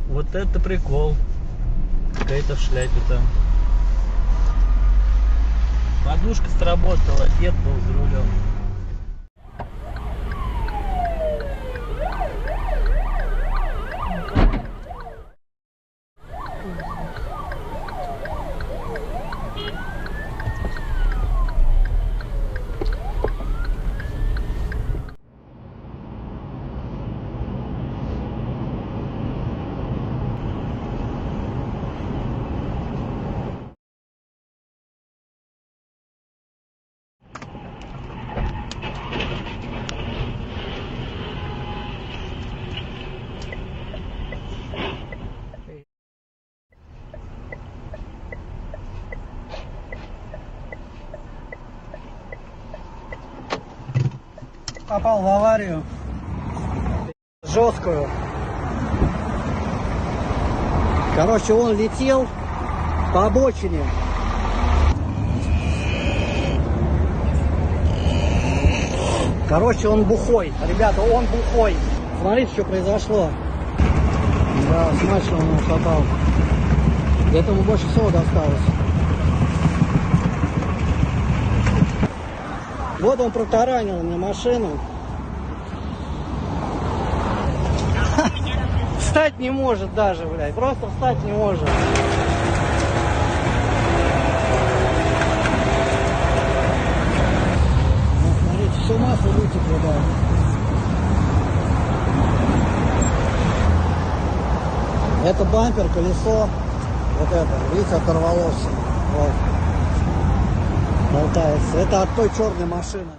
вот это прикол. Какая-то в шляпе там. Подушка сработала, дед был за рулем. Попал в аварию жесткую. Короче, он летел по обочине. Короче, он бухой. Ребята, он бухой. Смотрите, что произошло. Да, смотрите, что он попал. Этому больше всего досталось. Вот он протаранил мне машину. Встать не может даже, блядь. Просто встать не может. Ну, смотрите, все масло вытекло, да. Это бампер, колесо. Вот это, видите, оторвалось. Вот. Болтается. Это от той черной машины.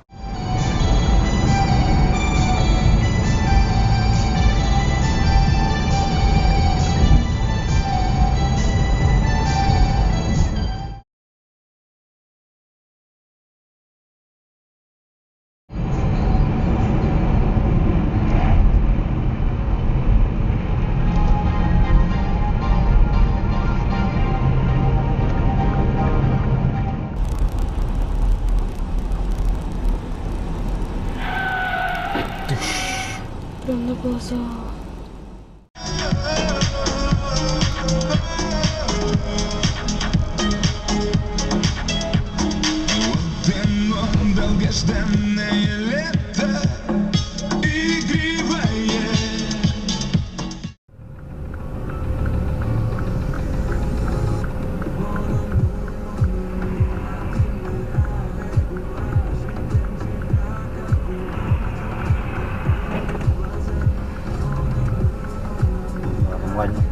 Прям на глаза. Долгожданное лето игривое. Нормально.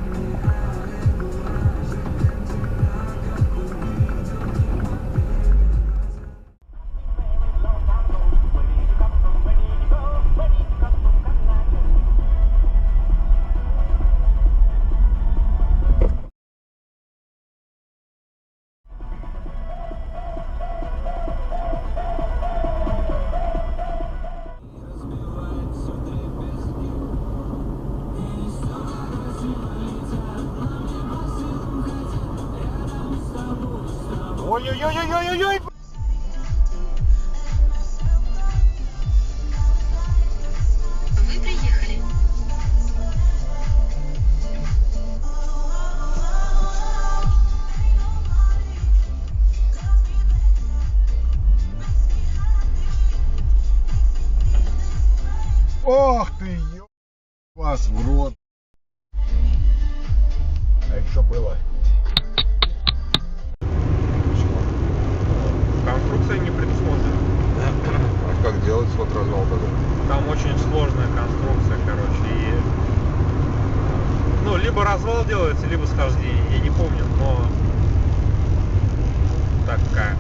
Ой-ой-ой-ой-ой-ой! Вы приехали. Ох ты, ё... вас в рот. А это что было? Конструкция не предусмотрена. А как делать развал тогда? Там очень сложная конструкция, короче, и ну, либо развал делается, либо схождение, я не помню, но такая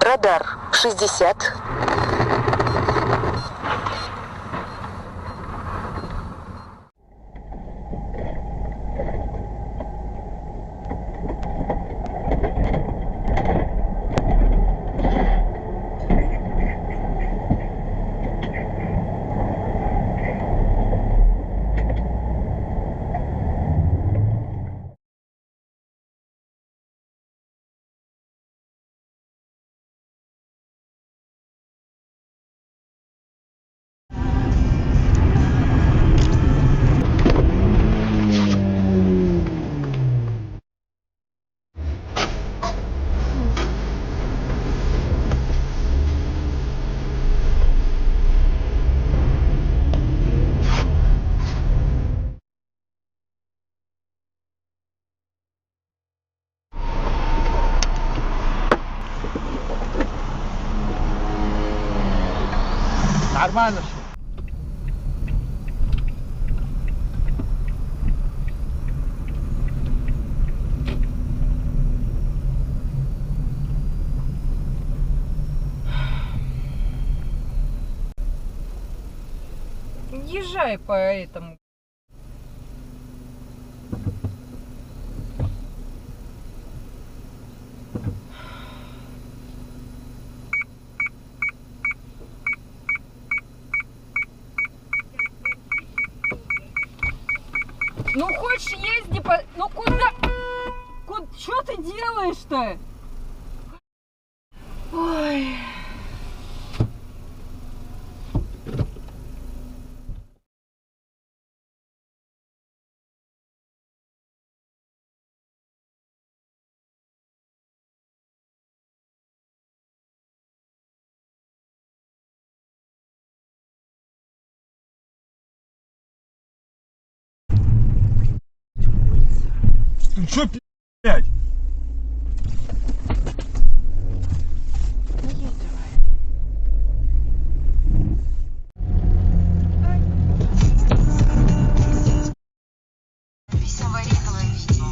Радар 60. Нормально все. Езжай по этому. Ну хочешь езди по... Ну куда? Что ты делаешь-то? Ой. Ты чё, блядь? Весь аварийного видео.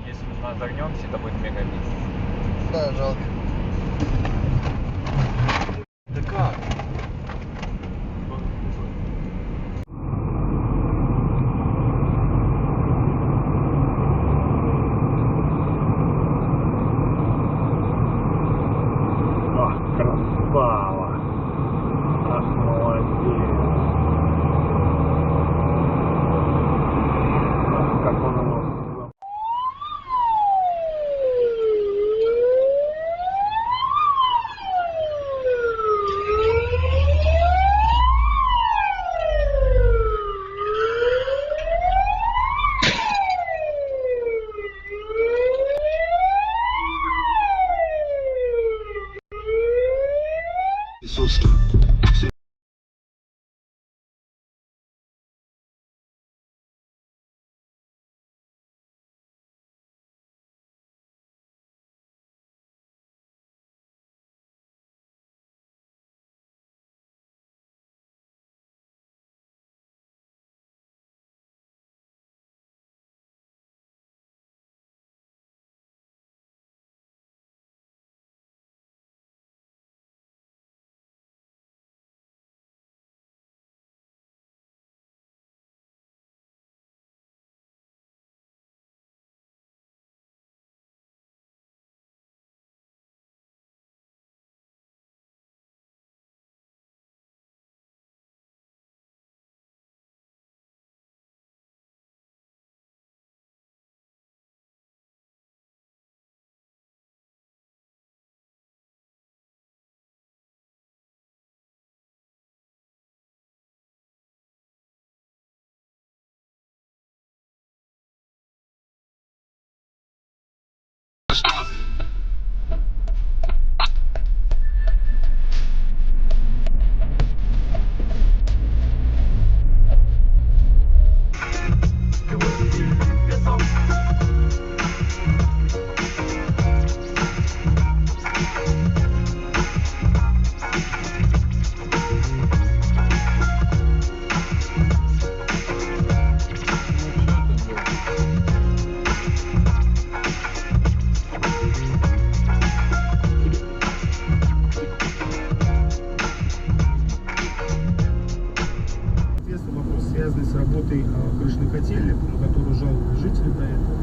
Если мы разогнемся, это будет мега микс. Да, жалко. Да как? разбитой крышной котельной, на которую жаловались жители до этого.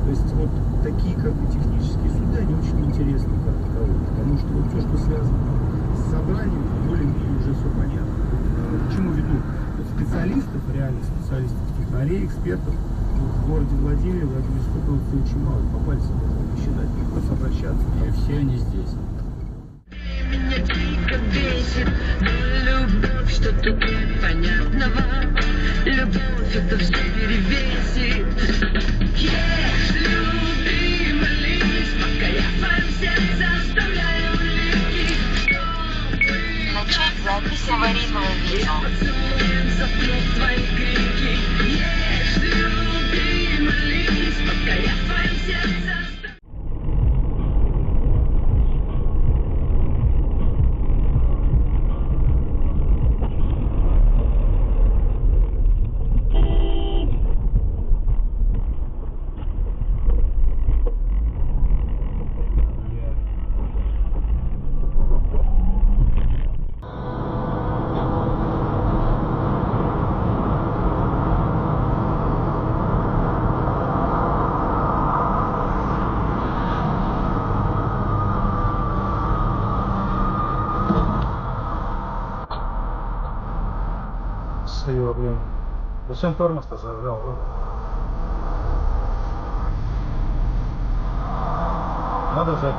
То есть вот такие как бы технические суды, они очень интересны как таковые, потому что вот все, что связано с собранием, более-менее уже все понятно. К чему веду? Вот специалистов, реально специалистов, технарей, экспертов в городе Владимире, Владимирской области очень мало, по пальцам можно посчитать, приходится обращаться. И все они здесь. Меня дико бесит, но любовь, что тут непонятного. Любовь это все перевесит. Люби, молись, пока я в твоем сердце оставляю улики. Начать запись аварийного видео. Поцелуем заткнув твои крики. Люби, молись, пока я в твоем сердце оставляю. Блин. Зачем тормоз-то зажал? Надо запись.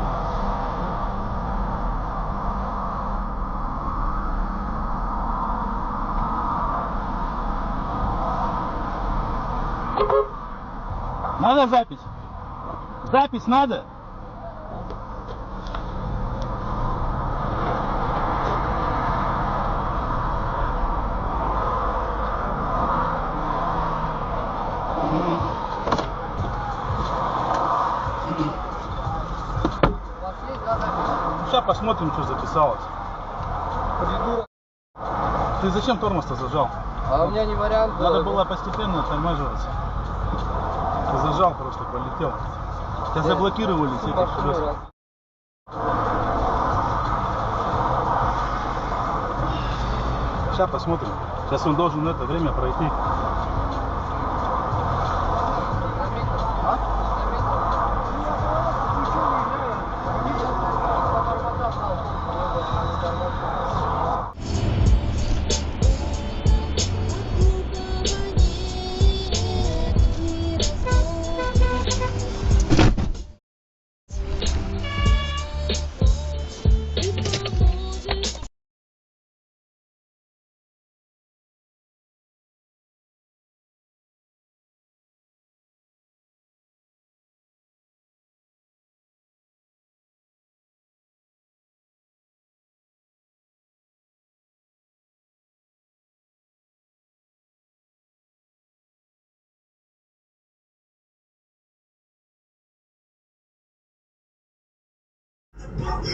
Надо запись? Запись надо? Сейчас посмотрим, что записалось. Ты зачем тормоз-то зажал? А у меня не вариант. Надо было постепенно оттормаживаться. Ты зажал, просто полетел. Тебя заблокировали все эти колеса. Сейчас посмотрим. Сейчас он должен на это время пройти.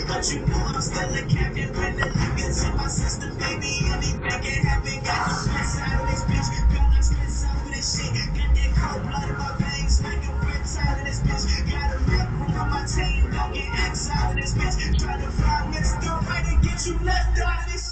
But you know I'm still a captain when the liquor's in my system, baby. Anything can happen. Got the stress out of this bitch. Girl, I'm stressed out with this shit. Got that cold blood in my veins, like a red out of this bitch. Got a rip on my team, don't get X out of this bitch. Try to fly against the right and get you left out of this shit.